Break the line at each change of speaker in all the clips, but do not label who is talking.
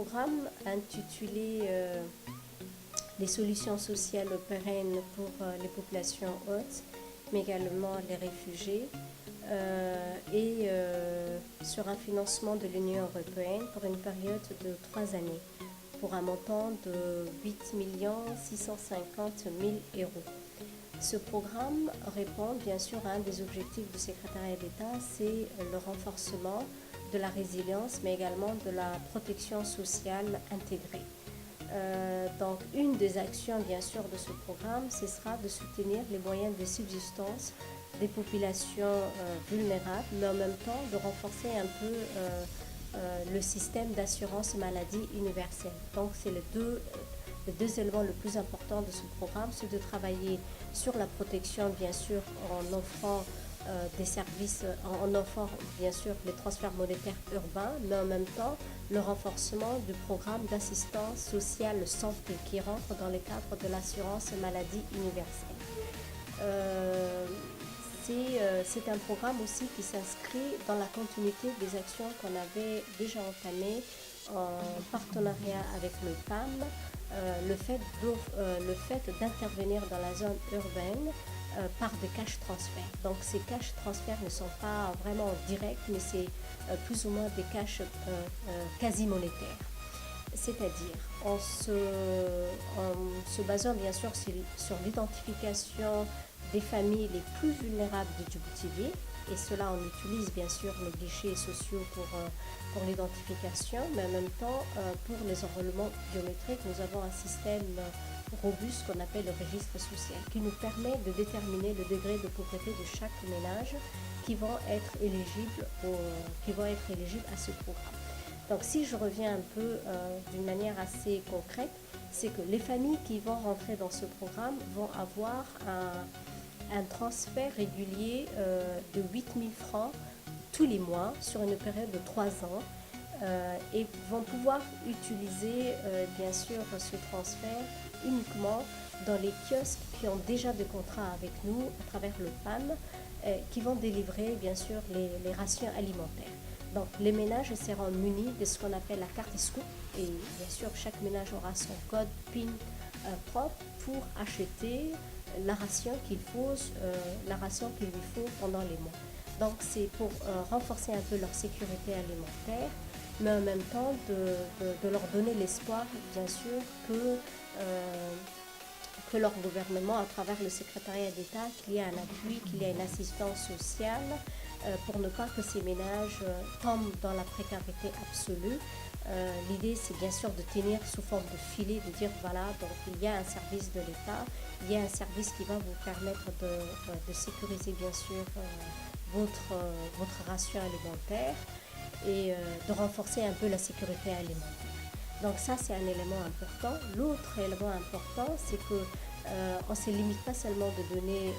programme intitulé Les solutions sociales pérennes pour les populations hautes, mais également les réfugiés, et sur un financement de l'Union européenne pour une période de 3 années, pour un montant de 8 650 000 euros. Ce programme répond bien sûr à un des objectifs du secrétariat d'État, c'est le renforcement de la résilience, mais également de la protection sociale intégrée. Donc une des actions bien sûr de ce programme, ce sera de soutenir les moyens de subsistance des populations vulnérables, mais en même temps de renforcer un peu le système d'assurance maladie universelle. Donc c'est les deux éléments les plus importants de ce programme, c'est de travailler sur la protection bien sûr en offrant des services, en offrant bien sûr les transferts monétaires urbains, mais en même temps le renforcement du programme d'assistance sociale santé qui rentre dans le cadre de l'assurance maladie universelle. C'est un programme aussi qui s'inscrit dans la continuité des actions qu'on avait déjà entamées en partenariat avec le PAM, le fait d'intervenir dans la zone urbaine par des cash transferts. Donc ces cash transferts ne sont pas vraiment directs, mais c'est plus ou moins des cash quasi monétaires. C'est-à-dire en se basant bien sûr sur l'identification des familles les plus vulnérables de Djibouti, et cela on utilise bien sûr les guichets sociaux pour l'identification, mais en même temps pour les enrôlements biométriques, nous avons un système robuste qu'on appelle le registre social, qui nous permet de déterminer le degré de pauvreté de chaque ménage qui vont être éligibles à ce programme. Donc si je reviens un peu d'une manière assez concrète, c'est que les familles qui vont rentrer dans ce programme vont avoir un transfert régulier de 8 000 francs tous les mois sur une période de 3 ans et vont pouvoir utiliser bien sûr ce transfert uniquement dans les kiosques qui ont déjà des contrats avec nous à travers le PAM, qui vont délivrer bien sûr les rations alimentaires. Donc les ménages seront munis de ce qu'on appelle la carte scoop, et bien sûr chaque ménage aura son code PIN propre pour acheter la ration qu'il lui faut pendant les mois. Donc c'est pour renforcer un peu leur sécurité alimentaire, mais en même temps de leur donner l'espoir bien sûr que leur gouvernement, à travers le secrétariat d'État, qu'il y a un appui, qu'il y a une assistance sociale pour ne pas que ces ménages tombent dans la précarité absolue. L'idée, c'est bien sûr de tenir sous forme de filet, de dire voilà, donc il y a un service de l'État, il y a un service qui va vous permettre de sécuriser bien sûr votre ration alimentaire et de renforcer un peu la sécurité alimentaire. Donc ça, c'est un élément important. L'autre élément important, c'est que on ne se limite pas seulement de donner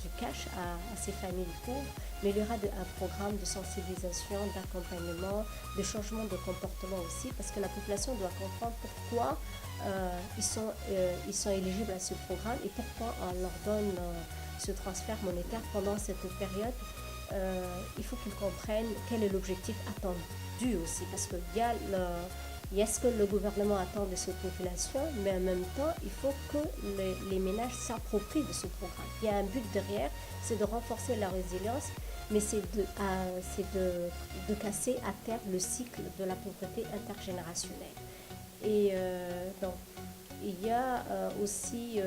du cash à ces familles pauvres, mais il y aura un programme de sensibilisation, d'accompagnement, de changement de comportement aussi, parce que la population doit comprendre pourquoi ils sont éligibles à ce programme et pourquoi on leur donne ce transfert monétaire pendant cette période. Il faut qu'ils comprennent quel est l'objectif attendu aussi, parce qu'il y a ce que le gouvernement attend de cette population, mais en même temps, il faut que les ménages s'approprient de ce programme. Il y a un but derrière, c'est de renforcer la résilience, mais c'est de casser à terme le cycle de la pauvreté intergénérationnelle. Et donc, il y a aussi,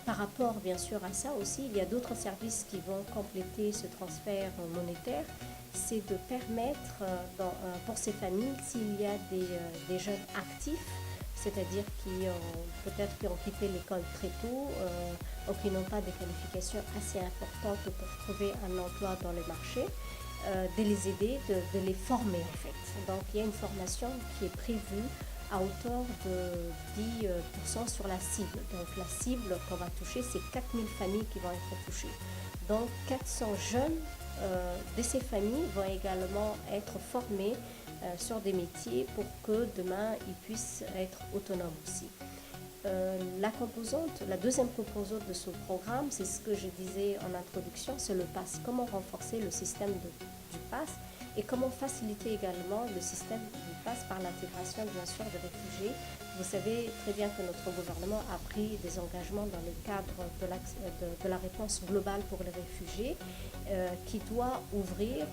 par rapport bien sûr à ça aussi, il y a d'autres services qui vont compléter ce transfert monétaire. C'est de permettre pour ces familles, s'il y a des jeunes actifs, c'est-à-dire qui ont quitté l'école très tôt ou qui n'ont pas des qualifications assez importantes pour trouver un emploi dans le marché, de les aider, de les former en fait. Donc il y a une formation qui est prévue à hauteur de 10% sur la cible. Donc la cible qu'on va toucher, c'est 4000 familles qui vont être touchées. Donc 400 jeunes de ces familles vont également être formés sur des métiers pour que demain ils puissent être autonomes aussi. La deuxième composante de ce programme, c'est ce que je disais en introduction, c'est le PASS. Comment renforcer le système du PASS? et comment faciliter également le système qui passe par l'intégration bien sûr des réfugiés. Vous savez très bien que notre gouvernement a pris des engagements dans le cadre de la réponse globale pour les réfugiés qui doit ouvrir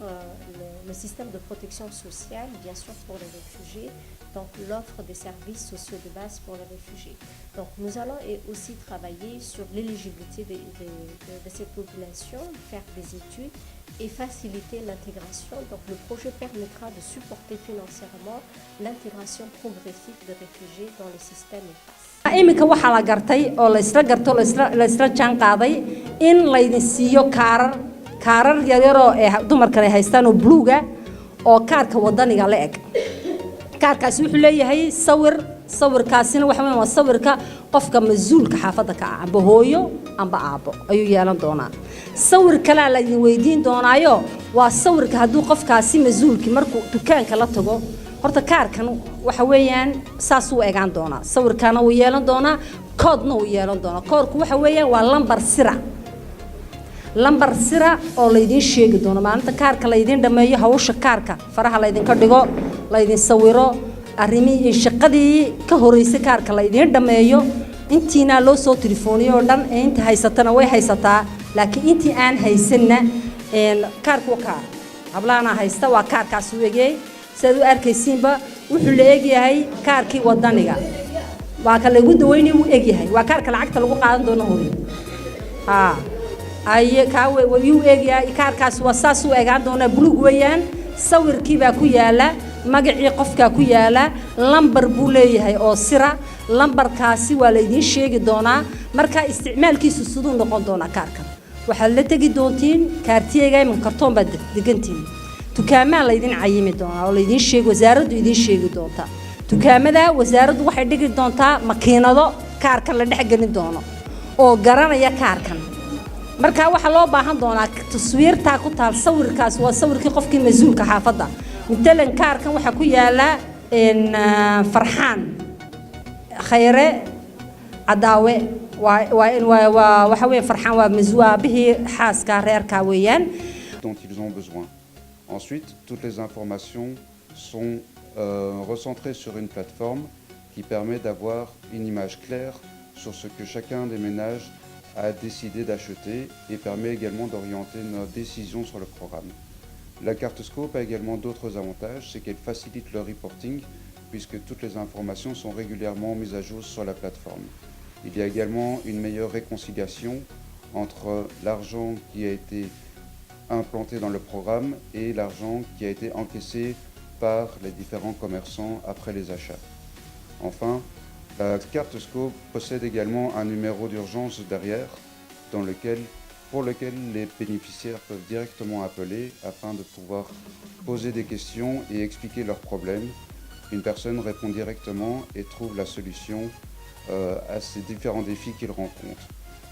le système de protection sociale bien sûr pour les réfugiés, donc l'offre des services sociaux de base pour les réfugiés. Donc nous allons aussi travailler sur l'éligibilité de cette population, faire des études et faciliter l'intégration. Donc le projet permettra de supporter financièrement l'intégration progressive des réfugiés dans le système EPAS.
iminka waxa la gartay oo la isla garto la isla jaan qaaday in la idin siiyo kaarar yaryar oo dumarka ay haystaan oo bluuga oo kaarka wadaniga la eg kaarkaasi wuxuu leeyahay sawirkaasina waxa weyn waa sawirka qofka mas'uulka xaafadda ka ah amba hooyo amba aabo ayuu yeelan doonaa sawir kale la idin weydiin doonaayo waa sawirka hadduu qofkaasi mas'uulki markuu dukaanka la tago horta kaarkan waxa weeyaan saas uu eegaan doonaa sawirkana uu yeelan doonaa koodna uu yeelan doonaa koodku waxa weeyaan waa lambar sira oo la idin sheegi doono maalinta kaarka la idin dhameeyo hawsha kaarka faraha la idin ka dhigo la idin sawiro arrimihii shaqadii ka horeysay kaarka la idin dhameeyo intiina loo soo telefooniyo dhan inta haysatana way haysataa laakiin intii aan haysanna kaarku waa hablaana haysta waa kaarkaas u eegay sidoo arkaysiinba wuxuu la eegyahay kaarkii wadaniga waa kala ugu daweynay uu eegyahay waa kaarka lacagta lagu qaadan doono hore ay ka way uu eegyahay kaarkaas waa saas u eegaan doona buluug weeyaan sawirkii baa ku yaala magacii qofka ku yaala lambar buu leeyahay oo sira lambarkaasi waa la idin sheegi doonaa marka isticmaalkiisu sidoo noqon doona kaarka waxa la tagi doontiin kaartiyada min kartoon bad digantiin dukaamada la idin cayimi doona oo la idin sheego wasaaraddu idin sheegi doonta dukaamada wasaaraddu waxay dhigi doontaa makiinado kaarka la dhex gelin doono oo garanaya kaarkan marka waxa loo baahan doonaa taswiirta ku taal sawirkaas waa sawirkii qofkii mas'uulka xaafadda midlan kaarkan waxa ku yaala in farxaan khayre cadaawe waxa weey farxaan waa mas'uulabihii xaaska reerka weeyaan
dont ils ont besoin. Ensuite, toutes les informations sont recentrées sur une plateforme qui permet d'avoir une image claire sur ce que chacun des ménages a décidé d'acheter et permet également d'orienter nos décisions sur le programme. La carte Scope a également d'autres avantages, c'est qu'elle facilite le reporting puisque toutes les informations sont régulièrement mises à jour sur la plateforme. Il y a également une meilleure réconciliation entre l'argent qui a été implanté dans le programme et l'argent qui a été encaissé par les différents commerçants après les achats. Enfin, la carte Scope possède également un numéro d'urgence derrière pour lequel les bénéficiaires peuvent directement appeler afin de pouvoir poser des questions et expliquer leurs problèmes. Une personne répond directement et trouve la solution à ces différents défis qu'ils rencontrent.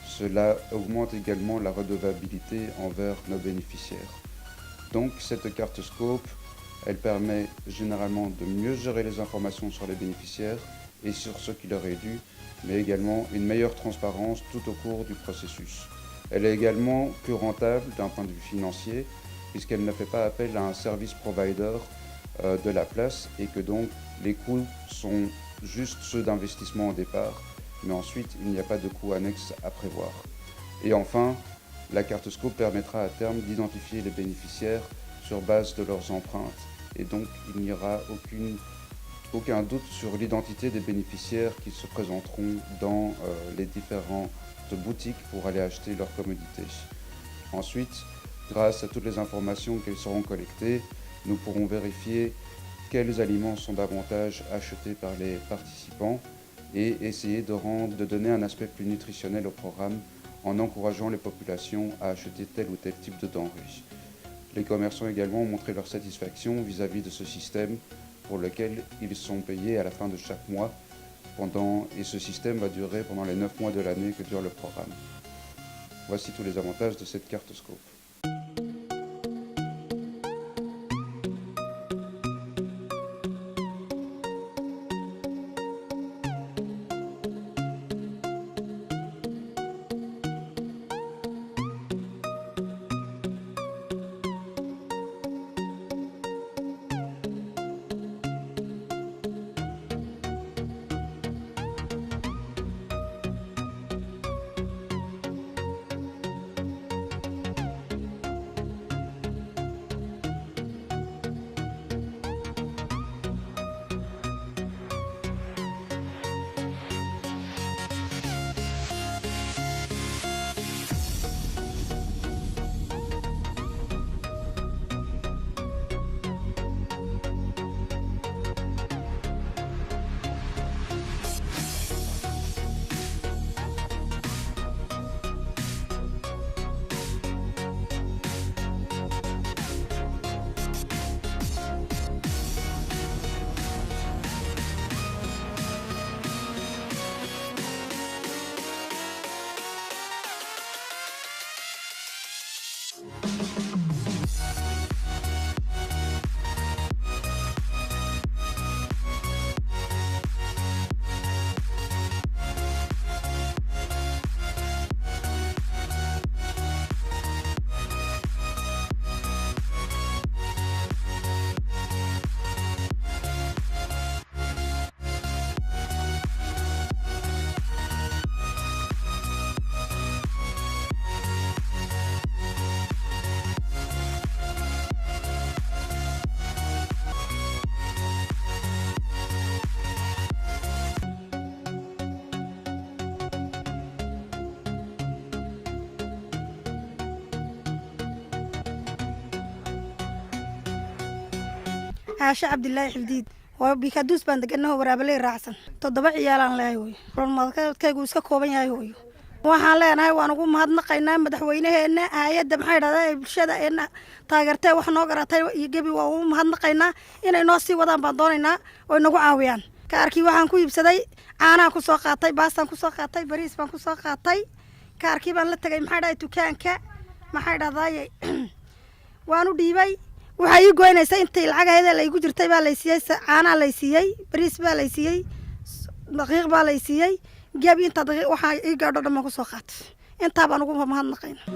Cela augmente également la redevabilité envers nos bénéficiaires. Donc cette carte Scope, elle permet généralement de mieux gérer les informations sur les bénéficiaires et sur ce qui leur est dû, mais également une meilleure transparence tout au cours du processus. Elle est également plus rentable d'un point de vue financier, puisqu'elle ne fait pas appel à un service provider de la place et que donc les coûts sont juste ceux d'investissement au départ, mais ensuite il n'y a pas de coûts annexes à prévoir. Et enfin, la carte Scope permettra à terme d'identifier les bénéficiaires sur base de leurs empreintes et donc il n'y aura aucun doute sur l'identité des bénéficiaires qui se présenteront dans les différentes boutiques pour aller acheter leurs commodités. Ensuite, grâce à toutes les informations qui seront collectées, nous pourrons vérifier quels aliments sont davantage achetés par les participants et essayer de donner un aspect plus nutritionnel au programme en encourageant les populations à acheter tel ou tel type de denrées. Les commerçants également ont montré leur satisfaction vis-à-vis de ce système pour lequel ils sont payés à la fin de chaque mois et ce système va durer pendant les 9 mois de l'année que dure le programme. Voici tous les avantages de cette carte Scope.
عاشا عبد الله حديد وبيكادوس باندقنا هو ورابلي راعسن تضبع عيالان لا هوي رمضان كيغو iska kooban yahay hooyo waxaan leenahay waan ugu mahadnaqaynaa madaxweynaheena hay'adda maxay dhahdaa bulshada ee taageertay wax noo garatay iyo gabi waa ugu mahadnaqaynaa inay noo sii wadaan baan doonaynaa oo nagu caawiyaan kaarkii waxaan ku iibsaday caanaha ku soo qaatay baastaan ku soo qaatay bariis baan ku soo qaatay kaarkii baan la tagay maxay dhahdaa dukaanka maxay dhahdaa waan u dhiibay waxa ii goynaysa intii lacagaheeda la igu jirtay baa la siiyay caanaha la siiyay bariis baa la siiyay daqiiq baa la siiyay gabi inta daqiiq waxa ii gaadho dhammaan ku soo qaatay inta baan ugu mahadnaqaynaa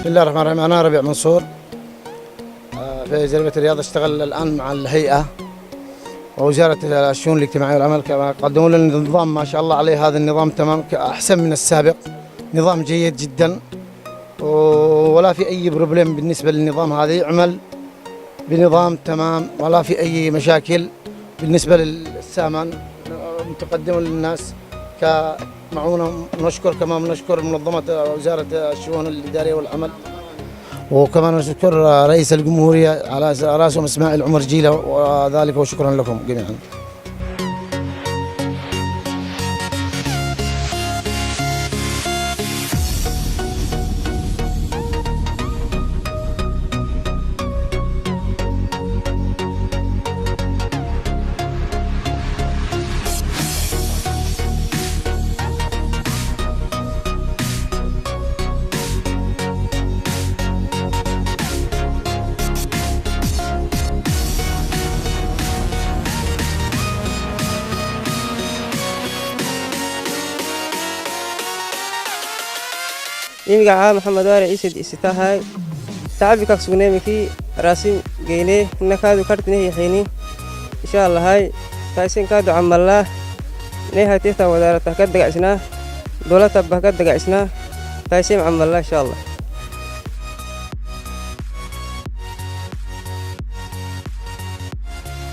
بسم الله الرحمن الرحيم. أنا ربيع منصور في جريمة الرياض، أشتغل الآن مع الهيئة ووزارة الشؤون الاجتماعية والعمل. كما قدموا لنا النظام ما شاء الله عليه، هذا النظام تمام أحسن من السابق، نظام جيد جدا ولا في أي بروبليم بالنسبة للنظام هذا، يعمل بنظام تمام ولا في أي مشاكل بالنسبة للسامان متقدم للناس كمعونة. نشكر كمان نشكر منظمة وزارة الشؤون الإدارية والعمل، وكمان نشكر رئيس الجمهورية على راسهم إسماعيل عمر جيلة، وذلك وشكرا لكم جميعا.
إيمي عام محمد واري عيسى إستاهاي تعبي كسوني مكي راسين جيني نكادو كرتني يحيني إن شاء الله هاي تايسين كادو عم الله نهاية تهتا ودارتها كدق عسنا دولة تبها كدق عسنا تايسين عم الله إن شاء الله